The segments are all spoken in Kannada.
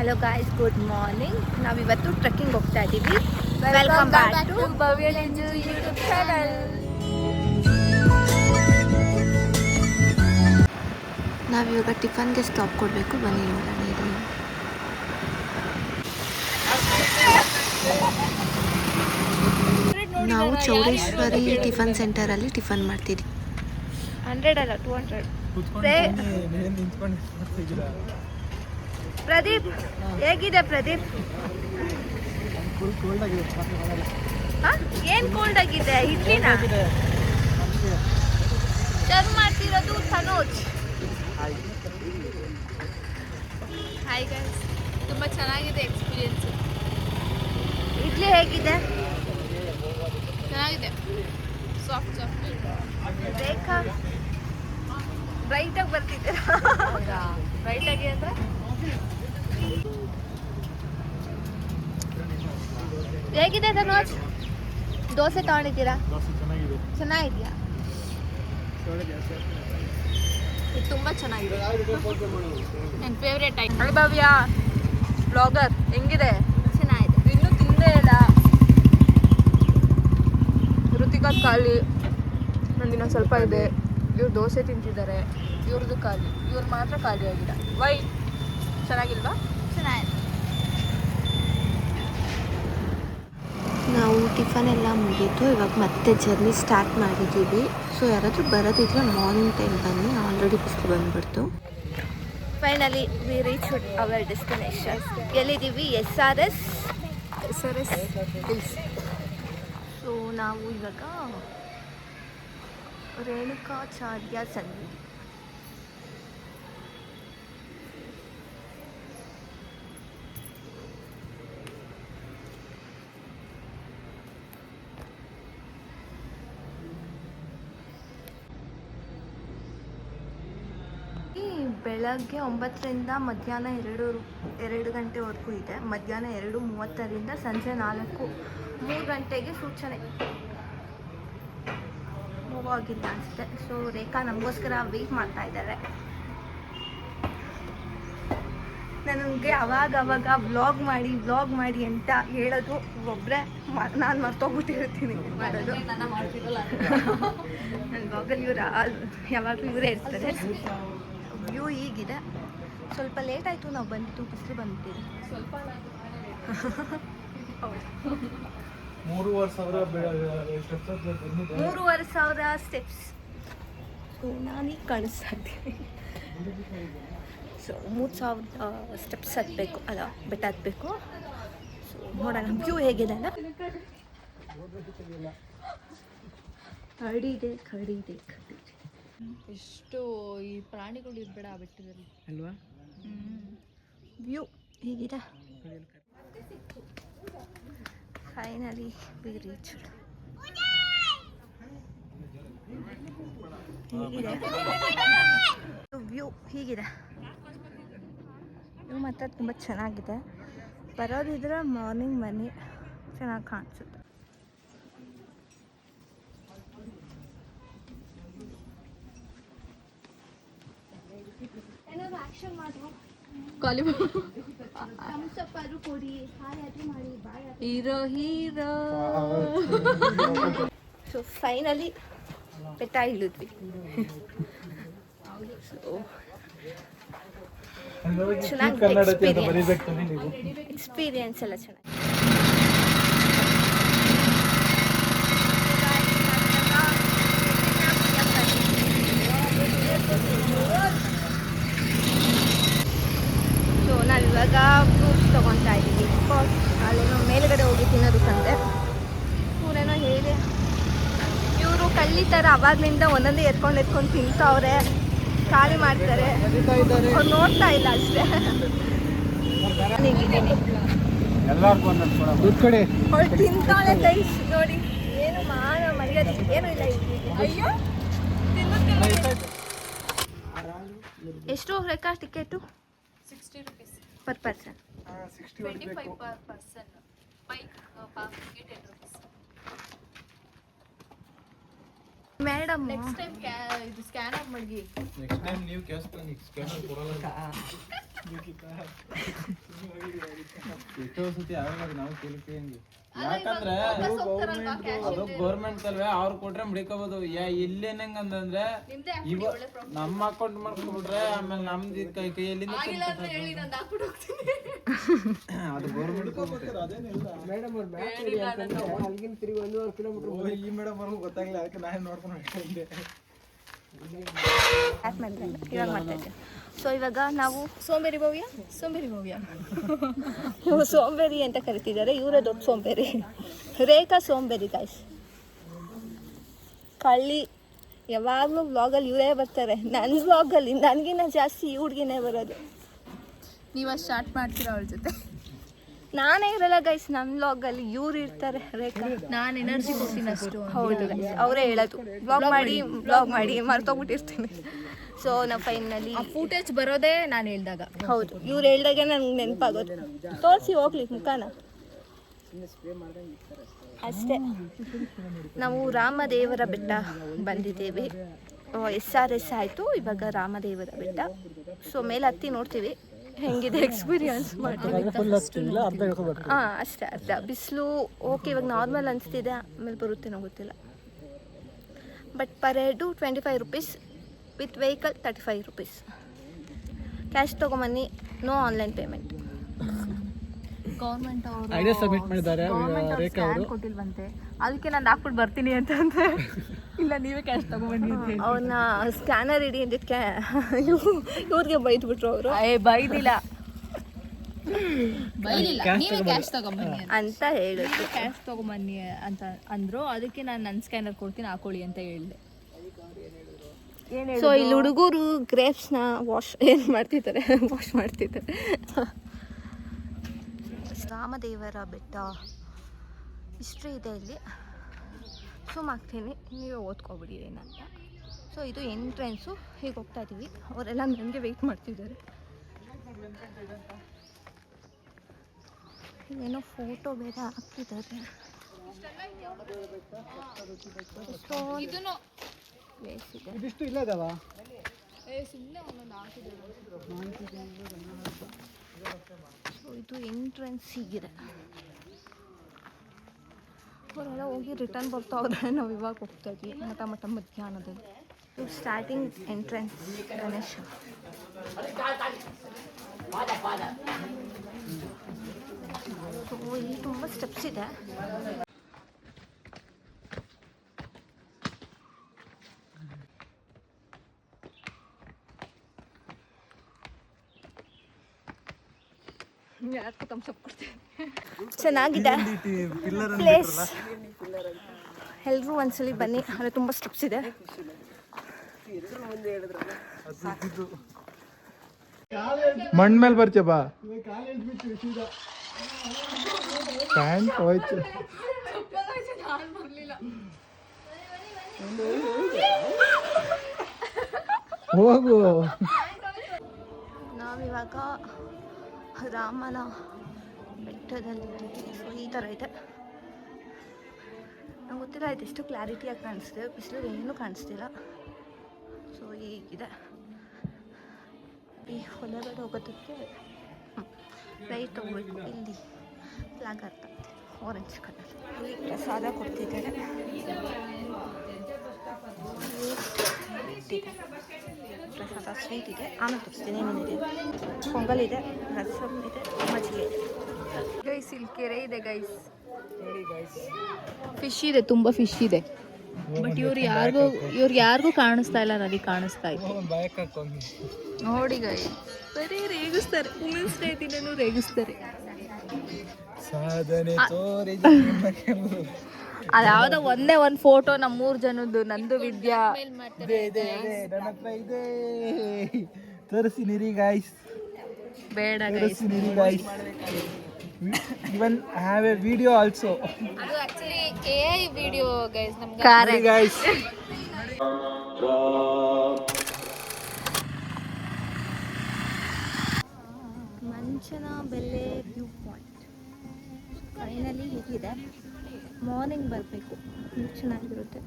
Hello guys, good morning. ನಾವಿವತ್ತು ಟ್ರೆಕ್ಕಿಂಗ್ ಹೋಗ್ತಾ ಇದ್ದೀವಿ. Welcome back to Bhavya Lenju YouTube channel. ನಾವಿವಾಗ ಟಿಫನ್ಗೆ ಸ್ಟಾಪ್ ಕೊಡಬೇಕು. ಬನ್ನಿ ನೋಡೋಣ ಇದನ್ನು. ನಾವು ಚೌಡೇಶ್ವರಿ ಟಿಫನ್ ಸೆಂಟರಲ್ಲಿ ಟಿಫನ್ ಮಾಡ್ತಿದ್ವಿ. 100 ಅಲ್ಲ 200. ಪ್ರದೀಪ್ ಹೇಗಿದೆ ಪ್ರದೀಪ್? ಏನ್ ಕೋಲ್ಡ್ ಆಗಿದೆ? ಇಡ್ಲಿನ ಸರ್ವ್ ಮಾಡ್ತಿರೋದು ತನೋಜ್. ಹಾಯ್ ಗೈಸ್, ತುಂಬ ಚೆನ್ನಾಗಿದೆ ಎಕ್ಸ್ಪೀರಿಯನ್ಸ್. ಇಡ್ಲಿ ಹೇಗಿದೆ? ಚೆನ್ನಾಗಿದೆ, ಸಾಫ್ಟ್ ಸಾಫ್ಟ್. ರೇಖಾ ಬ್ರೈಟಾಗಿ ಬರ್ತಿದ್ದೀರಾ? ಬ್ರೈಟಾಗಿ ಅಂದರೆ ಹೇಗಿದೆ ತನೋಜ್? ದೋಸೆ ತಗೊಂಡಿದ್ದೀರಾ? ಚೆನ್ನಾಗಿದೆಯಾ? ಇದು ತುಂಬ ಚೆನ್ನಾಗಿದೆ, ನನ್ನ ಫೇವ್ರೇಟ್ ಐಟಮ್. ಭವ್ಯ ಬ್ಲಾಗರ್ ಹೆಂಗಿದೆ? ಚೆನ್ನಾಗಿದೆ. ಇನ್ನೂ ತಿಂದೇ ಇಲ್ಲ. ಋತಿಕಾ ಖಾಲಿ, ನಂದಿನ ಸ್ವಲ್ಪ ಇದೆ. ಇವ್ರು ದೋಸೆ ತಿಂತಿದ್ದಾರೆ, ಇವ್ರದ್ದು ಖಾಲಿ. ಇವ್ರು ಮಾತ್ರ ಖಾಲಿ ಆಗಿಲ್ಲ. ವೈ? ಚೆನ್ನಾಗಿಲ್ವಾ? ಚೆನ್ನಾಗಿದೆ. ನಾವು ಟಿಫನ್ ಎಲ್ಲ ಮುಗೀತು. ಇವಾಗ ಮತ್ತೆ ಜರ್ನಿ ಸ್ಟಾರ್ಟ್ ಮಾಡಿದ್ದೀವಿ. ಸೊ ಯಾರಾದರೂ ಬರೋದಿದ್ರೆ ಮಾರ್ನಿಂಗ್ ಟೈಮ್ ಬನ್ನಿ. ಆಲ್ರೆಡಿ ಬಿಸಿಲು ಬಂದುಬಿಡ್ತು. Finally we reach our destination. ಎಲ್ಲಿದ್ದೀವಿ? SRS hills. ಸೊ ನಾವು ಇವಾಗ ರೇಣುಕಾಚಾರ್ಯ ಸನ್ನಿಧಿ. ಬೆಳಗ್ಗೆ 9ರಿಂದ ಮಧ್ಯಾಹ್ನ 2 ಗಂಟೆವರೆಗೂ ಇದೆ. ಮಧ್ಯಾಹ್ನ 2:30ರಿಂದ ಸಂಜೆ 3 ಗಂಟೆಗೆ ಸೂಚನೆ ಮೂವ್ ಆಗಿಲ್ಲ ಅನಿಸುತ್ತೆ. ಸೊ ರೇಖಾ ನಮಗೋಸ್ಕರ ವೆಯ್ಟ್ ಮಾಡ್ತಾ ಇದ್ದಾರೆ. ನನಗೆ ಅವಾಗ ವ್ಲಾಗ್ ಮಾಡಿ ಅಂತ ಹೇಳೋದು ಒಬ್ಬರೇ. ನಾನು ಮರ್ತೋಗ್ಬಿಟ್ಟಿರ್ತೀನಿ ಮಾಡೋದು. ನನ್ನ ಬ್ಲಾಗಲ್ಲಿ ಯಾವಾಗಲೂ ಇವರೇ ಇರ್ತಾರೆ. ವ್ಯೂ ಹೀಗಿದೆ. ಸ್ವಲ್ಪ ಲೇಟ್ ಆಯಿತು, ನಾವು ಬಂದಿದ್ದು ಬಿಸಿಲು ಬಂದ್ಬಿಟ್ಟಿದೆ. ಸ್ವಲ್ಪ 3,500 ಸ್ಟೆಪ್ಸ್. ಸೊ ನಾನೀಗ ಕಾಣಿಸ್ತಾ ಇದ್ದೀನಿ. ಸೊ 3,000 ಸ್ಟೆಪ್ಸ್ ಹತ್ತಬೇಕು, ಅಲ್ಲ ಬೆಟ್ಟ ಹತ್ತಬೇಕು. ಸೊ ನೋಡೋಣ ವ್ಯೂ ಹೇಗಿದೆ ಅಲ್ಲ. ಕಡಿದೆ ಎಷ್ಟು ಈ ಪ್ರಾಣಿಗಳು ಇರಬೇಡ ಬಿಟ್ಟಿರಲಿ ಅಲ್ವಾ. ವ್ಯೂ ಹೇಗಿದೆ? Finally we reached. ಹೀಗಿದೆ ವ್ಯೂ. ಹೀಗಿದೆ ವ್ಯೂ ಮಾತ್ರ ತುಂಬ ಚೆನ್ನಾಗಿದೆ. ಬರೋದಿದ್ರೆ ಮಾರ್ನಿಂಗ್ ಬನ್ನಿ, ಚೆನ್ನಾಗಿ ಕಾಣಿಸುತ್ತೆ. ಆಕ್ಷನ್ ಮಾಡುವ ಕೊಡಿ, ಮಾಡಿ, ಹೀರೋ. ಸೊ ಫೈನಲಿ ಬೆಟ್ಟ ಇಳಿದ್ವಿ. ಚೆನ್ನಾಗಿ ಎಕ್ಸ್ಪೀರಿಯನ್ಸ್ ಎಲ್ಲ ಚೆನ್ನಾಗಿ. ಸೊ ನಾವಿವಾಗ ಫ್ರೂಟ್ಸ್ ತೊಗೊತಾ ಇದ್ದೀವಿ. ಅಲ್ಲೇನೋ ಮೇಲ್ಗಡೆ ಹೋಗಿ ತಿನ್ನೋದಕ್ಕಂತೆ. ಇವರೇನೋ ಹೇಳಿ ಇವರು ಕಳ್ಳಿ ಥರ ಅವಾಗ್ಲಿಂದ ಒಂದೊಂದೇ ಎತ್ಕೊಂಡು ತಿಂತವ್ರೆ, ಖಾಲಿ ಮಾಡ್ತಾರೆ. ಅವ್ರು ನೋಡ್ತಾ ಇಲ್ಲ ಅಷ್ಟೇ. ಅವಳು ತಿಂತಾಳೆ ಗೈಸ್, ನೋಡಿ. ಏನು ಮರ್ಯಾದೆ ಏನು ಇಲ್ಲ. ಅಯ್ಯೋ, ಎಷ್ಟು ರೇಖಾ ticket? 60 rupees per person. 25 per person. Bike parking 10 rupees. Madam next time ಇದು ಸ್ಕ್ಯಾನ್ ಆಫ್ ಮಾಡಿ. ನೆಕ್ಸ್ಟ್ ಟೈಮ್ ನೀವು ಕ್ಯಾಶ್ ಸ್ಕ್ಯಾನರ್ ಕೊಡಲ್ಲ. ಎಷ್ಟೋ ಸತಿ ಆಗಾಗ ನಾವು ಕೇಳ್ತೀವಿ ಹಂಗೆ. ಯಾಕಂದ್ರೆ ಅದು ಗೌರ್ಮೆಂಟ್ ಅಲ್ವೇ ಅವ್ರು ಕೊಟ್ರೆ ಮಡಿಕೋಬಹುದು. ಇಲ್ಲೇನಂಗ ಅಂತಂದ್ರೆ ಇವ ನಮ್ಮ ಅಕೌಂಟ್ ಮಾಡ್ಕೊಬಿಟ್ರೆ ಆಮೇಲೆ ನಮ್ದು ಕೈಯಲ್ಲಿಂದ ಅದು ಗೌರ್ಮೆಂಟ್ ಈ ಮೇಡಮ್ ಅವ್ರಿಗೂ ಗೊತ್ತಾಗ್ಲಿಲ್ಲ, ಅದಕ್ಕೆ ನಾನು ನೋಡ್ಕೊಂಡು ಇವಾಗ ಮಾಡ್ತಾ ಇದ್ದೆ. ಸೊ ಇವಾಗ ನಾವು ಸೋಂಬೇರಿ ಭವ್ಯ ಇವರು ಸೋಂಬೇರಿ ಅಂತ ಕರಿತಿದ್ದಾರೆ, ಇವರೇ ದೊಡ್ಡ ಸೋಂಬೇರಿ. ರೇಖಾ ಸೋಂಬೇರಿ ಗಾಯ್ಸ್. ಕಳ್ಳಿ ಯಾವಾಗಲೂ ವ್ಲಾಗಲ್ಲಿ ಇವರೇ ಬರ್ತಾರೆ. ನನ್ನ ವ್ಲಾಗಲ್ಲಿ ನನಗಿನ್ನ ಜಾಸ್ತಿ ಇವ್ರಿಗೇನೆ ಬರೋದು. ನೀವು ಸ್ಟಾರ್ಟ್ ಮಾಡ್ತೀರಾ ಅವ್ರ ಜೊತೆ? ನಾನೇ ಇರಲ್ಲ ಗೈಸ್ ನನ್ನ ವ್ಲಾಗಲ್ಲಿ, ಇವ್ರು ಇರ್ತಾರೆ. ರೇಖಾ ನಾನು ಎನರ್ಜಿ ಕೊಡ್ತೀನಿ ಅಷ್ಟು. ಹೌದು ಗೈಸ್, ಅವರೇ ಹೇಳೋದು ವ್ಲಾಗ್ ಮಾಡಿ ಮರ್ತೋಗ್ಬಿಟ್ಟಿರ್ತೀನಿ. ಸೊ ನಾವು ಫೈನಲಿ ಫೂಟೇಜ್ ಬರೋದೇ ನಾನು ಹೇಳ್ದಾಗ. ಹೌದು, ಇವ್ರು ಹೇಳ್ದಾಗೆ ನನಗೆ ನೆನಪಾಗೋದು. ತೋರಿಸಿ ಹೋಗ್ಲಿ ಮುಖಾನ ಅಷ್ಟೇ. ನಾವು ರಾಮದೇವರ ಬೆಟ್ಟ ಬಂದಿದ್ದೇವೆ. SRS ಆಯಿತು, ಇವಾಗ ರಾಮದೇವರ ಬೆಟ್ಟ. ಸೊ ಮೇಲೆ ಹತ್ತಿ ನೋಡ್ತೀವಿ ಹೆಂಗಿದೆ ಎಕ್ಸ್ಪೀರಿಯನ್ಸ್ ಮಾಡ್ತೀವಿ. ಹಾಂ ಅಷ್ಟೇ, ಅರ್ಧ ಬಿಸಿಲು ಓಕೆ. ಇವಾಗ ನಾರ್ಮಲ್ ಅನಿಸ್ತಿದೆ, ಆಮೇಲೆ ಬರುತ್ತೇನೋ ಗೊತ್ತಿಲ್ಲ. But per head 25 rupees, with vehicle 35 rupees. Cash ತೊಗೊಂಬನ್ನಿ, ನೋ ಆನ್ಲೈನ್ ಪೇಮೆಂಟ್. ಗೌರ್ಮೆಂಟ್ ಅವರು ಐಡಿಯಾ ಸಬ್ಮಿಟ್ ಮಾಡಿದ್ದಾರೆ ರೇಖಾ ಅವರು. ಕೊಟ್ಟಿಲ್ವಂತೆ, ಅದಕ್ಕೆ ನಾನು ಹಾಕ್ಬಿಟ್ಟು ಬರ್ತೀನಿ ಅಂತಂದ್ರೆ ಇಲ್ಲ ನೀವೇ ಕ್ಯಾಶ್ ತಗೊಂಡ್ಬನ್ನಿ ಅಂತ ಹೇಳಿ ಅವ್ರನ್ನ ಸ್ಕ್ಯಾನರ್ ಇಡಿ ಅಂದಿದ್ದಕ್ಕೆ ಇವ್ರಿಗೆ ಬೈದ್ಬಿಟ್ರು ಅವರು. ಬೈದಿಲ್ಲ ನೀವೇ ಕ್ಯಾಶ್ ತಗೊಂಬನ್ನಿ ಅಂತ ಹೇಳಿದ್ರು. ಕ್ಯಾಶ್ ತಗೊಂಬನ್ನಿ ಅಂತ ಅಂದ್ರು. ಅದಕ್ಕೆ ನಾನು ನನ್ನ ಸ್ಕ್ಯಾನರ್ ಕೊಡ್ತೀನಿ ಹಾಕೊಳ್ಳಿ ಅಂತ ಹೇಳಿದೆ. ಸೊ ಇಲ್ಲಿ ಹುಡುಗರು ಗ್ರೇಪ್ಸ್ನ ವಾಶ್ ಮಾಡ್ತಿದ್ದಾರೆ. ರಾಮದೇವರ ಬೆಟ್ಟ ಹಿಸ್ಟ್ರಿ ಇದೆ ಇಲ್ಲಿ, ಸುಮ್ ಹಾಕ್ತೀನಿ, ನೀವೇ ಓದ್ಕೊಬಿಡಿ ಏನಂತ. ಸೊ ಇದು ಎಂಟ್ರೆನ್ಸು. ಹೀಗೆ ಹೋಗ್ತಾ ಇದ್ದೀವಿ. ಅವರೆಲ್ಲ ನನಗೆ ವೆಯ್ಟ್ ಮಾಡ್ತಿದ್ದಾರೆ. ಏನೋ ಫೋಟೋ ಬೇರೆ ಹಾಕ್ತಿದ್ದಾರೆ. ಇದಿಷ್ಟು ಇಲ್ಲ ಇದಾವ. ಸೊ ಇದು ಎಂಟ್ರೆನ್ಸ್ ಹೀಗಿದೆ. ಅವರೆಲ್ಲ ಹೋಗಿ ರಿಟರ್ನ್ ಬರ್ತಾ ಹೋದ್ರೆ ನಾವು ಇವಾಗ ಹೋಗ್ತಾ ಇದ್ವಿ ಮಠ ಮಧ್ಯಾಹ್ನದಲ್ಲಿ. ಇದು ಸ್ಟಾರ್ಟಿಂಗ್ ಎಂಟ್ರೆನ್ಸ್ ಗಣೇಶ. ಸೊ ಇಲ್ಲಿ ತುಂಬ ಸ್ಟೆಪ್ಸ್ ಇದೆ. ಚೆನ್ನಾಗಿದೆ ಪ್ಲೇಸ್. ಎಲ್ಲರೂ ಒಂದ್ಸಲಿ ಬನ್ನಿ, ಅಂದರೆ ತುಂಬ ಸ್ಟೆಪ್ಸ್ ಇದೆ. ಮಣ್ಣ್ ಮೇಲೆ ಬರ್ತೀಯ ಬಾ. ಪ್ಯಾಂಟ್ ಹೋಯ್ತು. ಹೋಗು. ನಾವಿವಾಗ ರಾಮನ ಬೆಟ್ಟದಲ್ಲಿದ್ದೀವಿ. ಸೊ ಈ ಥರ ಇದೆ. ನಂಗೆ ಗೊತ್ತಿಲ್ಲ ಇದೆಷ್ಟು ಕ್ಲಾರಿಟಿಯಾಗಿ ಕಾಣಿಸ್ತಿದೆ, ಬಿಸಿಲು ಏನೂ ಕಾಣಿಸ್ತಿಲ್ಲ. ಸೊ ಹೀಗಿದೆ. ಈ ಹೊಲಗಡೆ ಹೋಗೋದಕ್ಕೆ ರೈಟ್ ಹೋಗ್ಬೇಕು. ಇಲ್ಲಿ ಫ್ಲಾಗ್ ಅರ್ಥ ಆರೆಂಜ್ ಕಲರ್. ಇಲ್ಲಿ ಪ್ರಸಾದ ಕೊಡ್ತಿದ್ದಾರೆ. ಪ್ರಸಾದ ಸ್ವೀಟ್ ಇದೆ, ಆಮೇಲೆ ತೋರಿಸ್ತೀನಿ ಏನೇನಿದೆ. ಪೊಂಗಲ್ ಇದೆ, ರಸಮ್ ಇದೆ, ಮಜ್ಜಿಗೆ ಇದೆ. ಗೈಸ್ ಇಲ್ಲಿ ಕೆರೆ ಇದೆ ಗೈಸ್. ಫಿಶ್ ಇದೆ, ತುಂಬ ಫಿಶ್ ಇದೆ. ಬಟ್ ಇವ್ರು ಯಾರಿಗೂ ಕಾಣಿಸ್ತಾ ಇಲ್ಲ, ನನಗೆ ಕಾಣಿಸ್ತಾ ಇತ್ತು. ನೋಡಿ ಗೈಸ್, ಬರೀ ರೇಗಿಸ್ತಾರೆ. ವುಮೆನ್ಸ್ ಡೇ ದಿನನೂ ರೇಗಿಸ್ತಾರೆ. ಅದ್ಯಾವುದೋ ಒಂದೇ ಒಂದು ಫೋಟೋ ನಮ್ಮ 3 ಜನದ್ದು, ನಂದು ವಿದ್ಯಾ. ತೋರಿಸಿನಿರಿ ಗಾಯ್ಸ್, ಬೇಡ guys. Even have a video also. ಅದು ಆಕ್ಚುಲಿ AI ವಿಡಿಯೋ ಗೈಸ್. ನಮಗೆ Correct guys. Manchanabele view point finally ಹೀಗಿದೆ. ಮಾರ್ನಿಂಗ್ ಬರಬೇಕು, ಚೆನ್ನಾಗಿರುತ್ತೆ.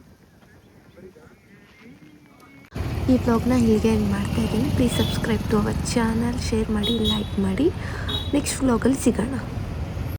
ಈ ಬ್ಲಾಗ್ನ ಹೀಗೆ ಮಾಡ್ತಾಯಿದ್ದೀನಿ. Please subscribe to our channel, share ಮಾಡಿ, ಲೈಕ್ ಮಾಡಿ. ನೆಕ್ಸ್ಟ್ ವ್ಲಾಗಲ್ಲಿ ಸಿಗೋಣ.